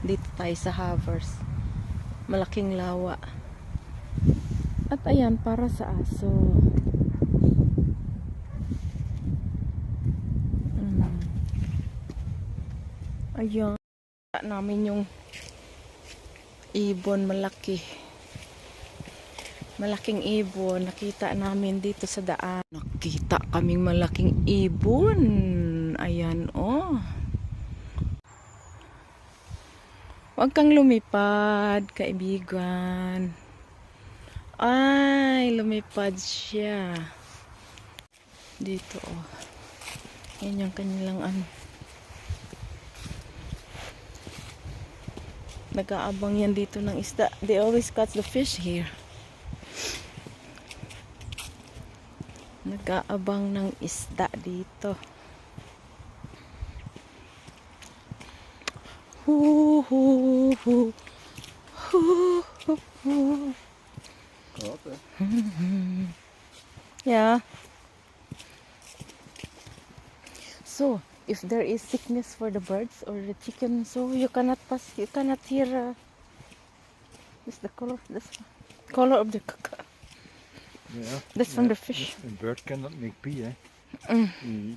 Dito tayo sa Havers. Malaking lawa. At ayan, para sa aso. Ayan. Namin yung ibon malaki. Malaking ibon. Nakita namin dito sa daan. Nakita kaming malaking ibon. Ayan, oh. Huwag kang lumipad, kaibigan. Ay, lumipad siya. Dito, oh. Yan yung kanilang ano. Nag-aabang yan dito ng isda. They always catch the fish here. Nag-aabang ng isda dito. Hoo, hoo, hoo. Hoo, hoo, hoo. Yeah. So, if there is sickness for the birds or the chicken, so you cannot pass, you cannot hear this the color of the caca. Yeah. That's from the fish. A bird cannot make pee, eh?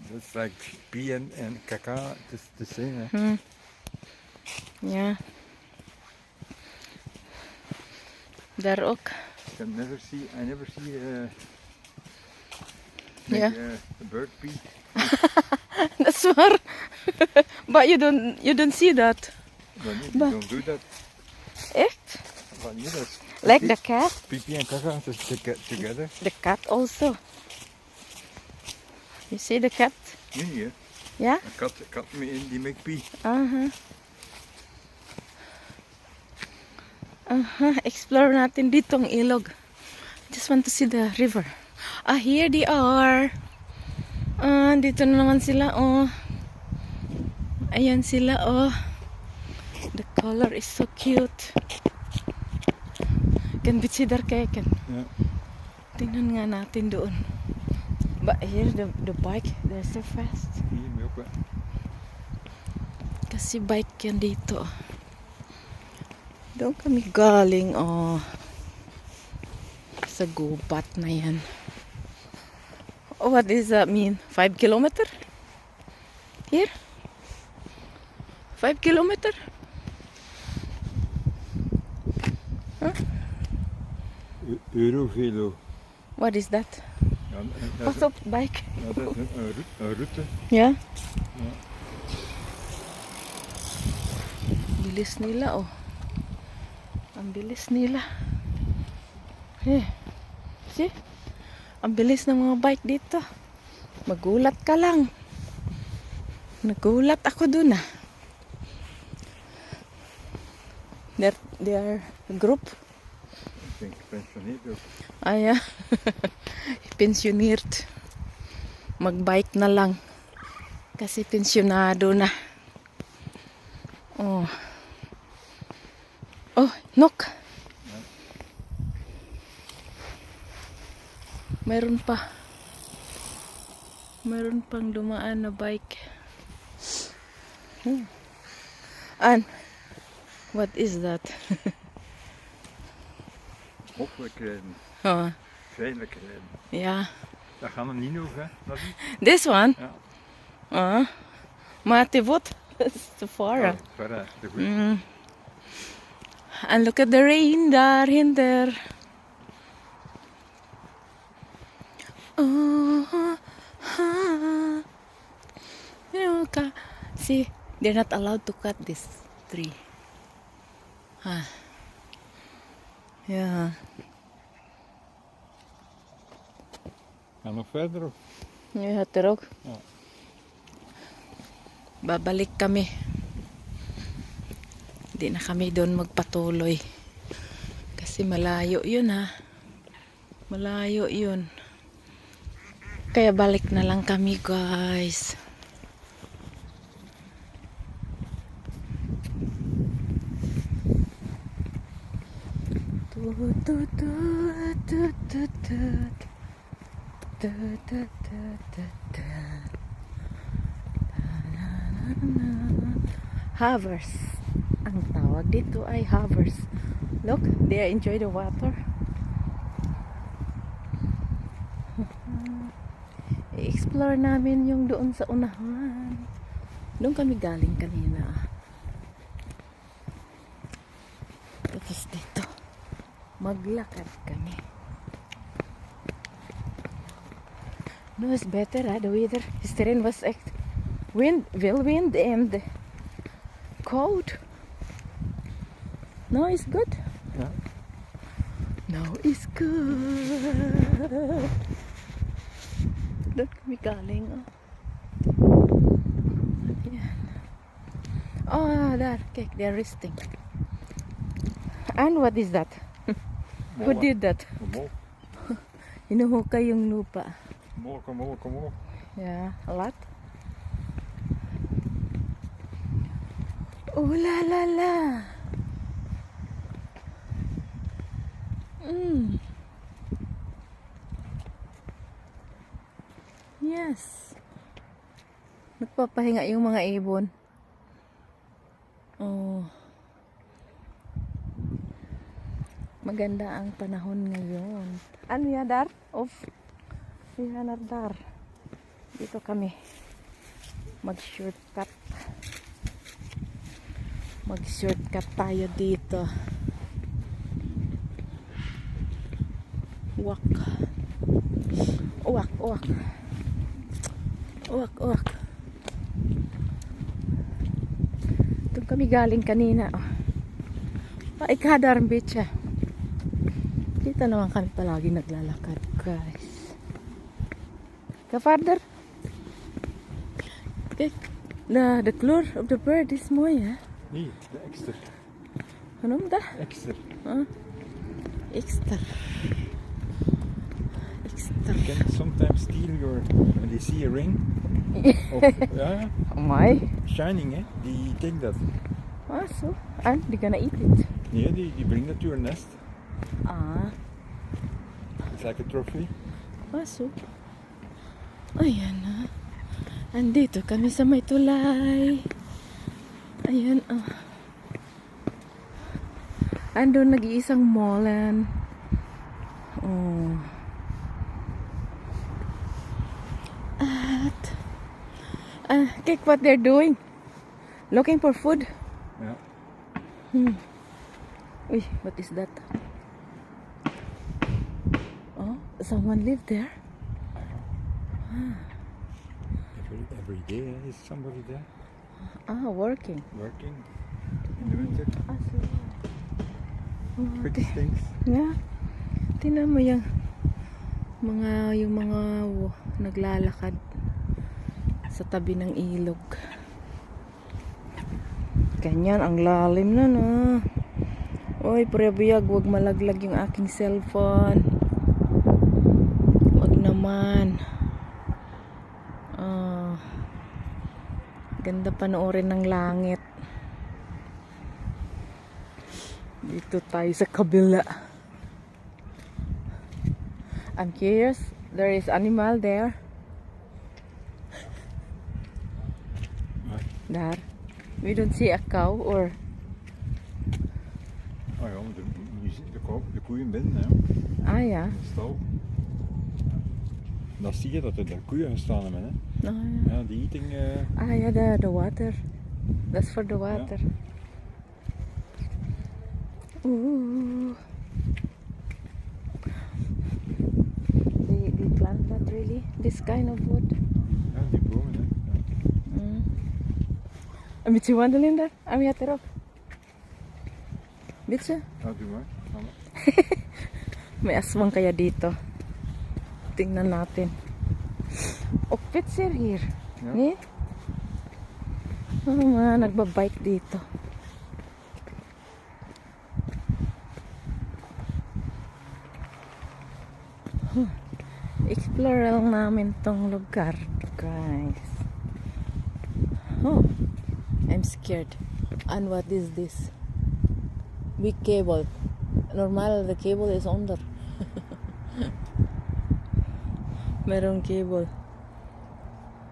That's like pee and caca, it's the same, eh? Yeah. Daar ook. I never see Yeah. a bird pee. That's waar. But you don't see that. You don't do that. Echt? That's Like the cat? pee and caca just together. The cat also. You see the cat? Yeah. Yeah? A cat die make pee. Explore natin ditong ilog. Just want to see the river. Here they are. Dito na naman sila, oh. Ayan sila, oh. The color is so cute. Kan bitsidar kaya kan. Yeah. Tingnan nga natin doon. But here the bike, they're so fast. Hier mee ook, Kasi bike yan dito. Doon kami galing, oh. Sa gubat na yan. Oh, what does that mean? 5 kilometer? Here? 5 kilometer? Huh? Eurovelo. What is that? Ja, Pas op, bike. dat is een route. Yeah? Ja. Bilis nila, oh. Ang bilis nila. See? Ang bilis ng mga bike dito. Magulat ka lang. Nagulat ako dun, ah. They are a group. Ik denk gepensioneerd ook. Ja. Pensioneerd. Magbike na lang. Kasi pensionado na. Oh. Oh, nok. Meron pa. Meron pang dumaan na bike. And what is that? Hoffelijk rijden. Oh, Veilig rijden. yeah. Dat gaan we niet over, hè? This one? Ja. Mate what? It's too far. Verder, de goed. And look at the rain daarhinder. See, they're not allowed to cut this tree. Yeah. Gaan we nog verder op? Ja, er ook. Ja. Babalik kami. Hindi na kami doon magpatuloy. Kasi malayo yun, ha. Malayo yun. Kaya balik na lang kami, guys. Havers ang tawag. tawag dito ay hovers. Look, they enjoy the water. I-explore namin yung doon sa unahan. Doon kami galing kanina. Tapos dito, maglakad kami. No, it's better, the weather. Yesterday was wind and cold. No, it's good. Yeah. No, it's good. Doon kami galing. Yan. Oh, there. Okay, they're resting. And what is that? Who Moa. did that? Kom op. Hinuhukay yung lupa. Kom op. Yeah, a lot. Oh la la la. Yes. Nagpapahinga yung mga ibon. Oh. Maganda ang panahon ngayon. Ano ya, Dar? Of. Yan, Dar. Dito kami. Mag-shortcut. Mag-shortcut tayo dito. Uwak. Doon kami galing kanina. Oh. Paikadar beach. Dito naman kami palagi naglalakad, guys. Ka-farther. Okay. The color of the bird is mooi, hè? Nee, de ekster. Hoe noem dat? Ekster. Ekster. They can sometimes steal your, when they see a ring. Of, yeah, Mooi. shining, eh? They take that. Ah, so. And they're gonna eat it. Yeah, they bring that to your nest. Ah. It's like a trophy. Ah, so. Ayan na. Andito kami sa may tulay. Ayan, andun nag-iisang molan. Oh. At, kijk what they're doing. Looking for food. Yeah. Uy, what is that? Oh, someone live there? Every day is somebody there Ah, working. working in the winter. Ah, so. Fix things. Yeah. Tingnan mo yung mga naglalakad sa tabi ng ilog. Ganyan, ang lalim na no. Oy, prebiyag, wag malaglag yung aking cellphone. Wag naman. Ganda panoorin ng langit. Dito tayo sa kabila. I'm curious, there is animal there. Daar. We don't see a cow or... Oh ja, de koeien binnen, hè. Ah ja. In de stal. Dan zie je dat er daar koeien gestaan hebben, hè. Ah ja. Ja, die eating. Ah ja, the water. That's for the water. Ooh. They plant that really? This kind of wood? Ja, die bomen, hè. Ja. Een beetje wandelen daar? Aan je erop? Beetje? Ja, doe maar. Ga maar. May aswang kaya dito. Tingnan natin. Oh, pets are here. Ja. Nee? Oh, mga nagbabike dito. Explore lang namin tong lugar, guys. Oh, I'm scared. And what is this? Big cable. Normal, the cable is under. Merong cable.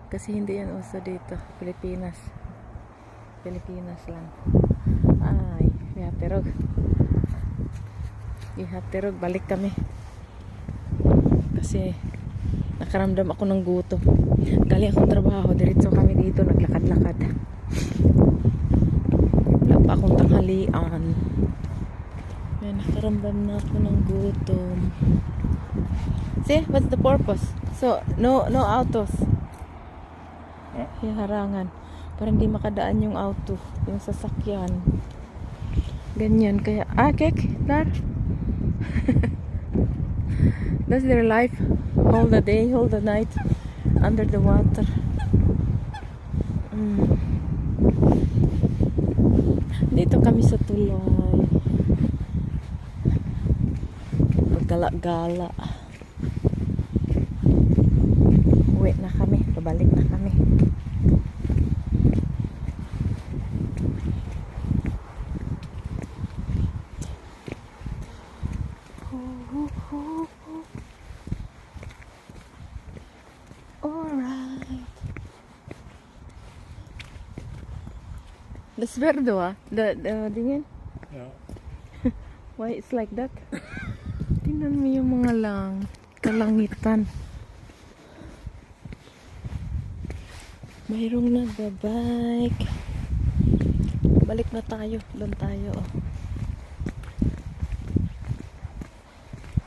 Kasi hindi yan uso dito. Pilipinas. Pilipinas lang. Ay. Gihatirog, balik kami. Kasi nakaramdam ako ng gutom. Galing akong trabaho, diretso kami dito, naglakad-lakad. Wala pa akong tanghalian. May nakaramdam na ako ng gutom. See, what's the purpose? So, no autos. Huh? Yung harangan. Para hindi makadaan yung auto, yung sasakyan. Ganyan, kaya, cake, dar. That's their life. All the day, all the night, under the water. Dito kami sa tulay. Paggala-gala. Uwi na kami, pabalik na kami. Alright. Das verdo the dingin. Yeah. Why it's like that? Tingnan mo yung mga kalangitan. Mayroong nagbabike. Balik na tayo. Doon tayo.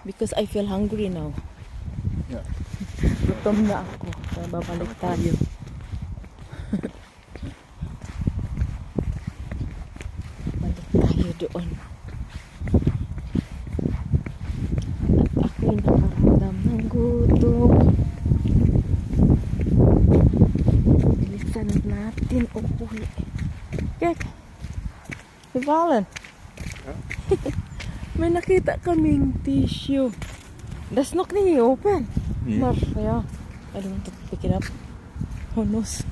Because I feel hungry now. Yeah. Gutom na ako. Kaya babalik tayo. Balik tayo doon. At ako'y nakaramdam ng gutom. Bilisan natin uuwi. Kek! Si Valen. May nakita kaming tissue. That's not really open. Yeah. But, yeah. I don't want to pick it up. Who knows?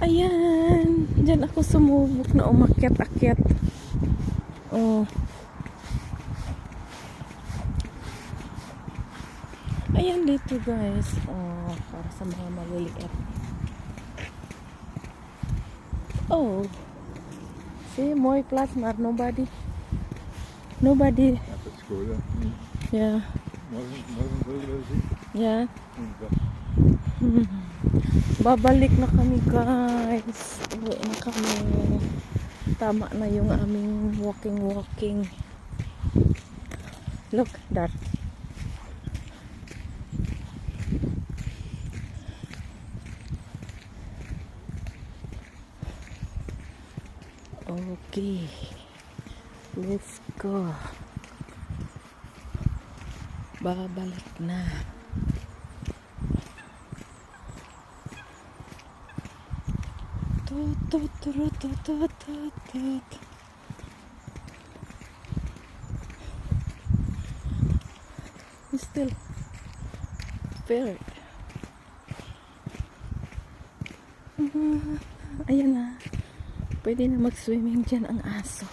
Ayan. Diyan ako sumubok na umakyat-akyat. Oh. Ayan dito guys. Oh, para sa mga maliliit. Oh. See, more plasma. Nobody. Nobody. That's cool. Yeah. Morgen willen we zien. Yeah. Babalik na kami guys. Uwi na kami. Tama na yung aming walking. Look, that. Okay. Let's go. Babalik na. Still prepared. Ayan na. Pwede na mag-swimming dyan ang aso.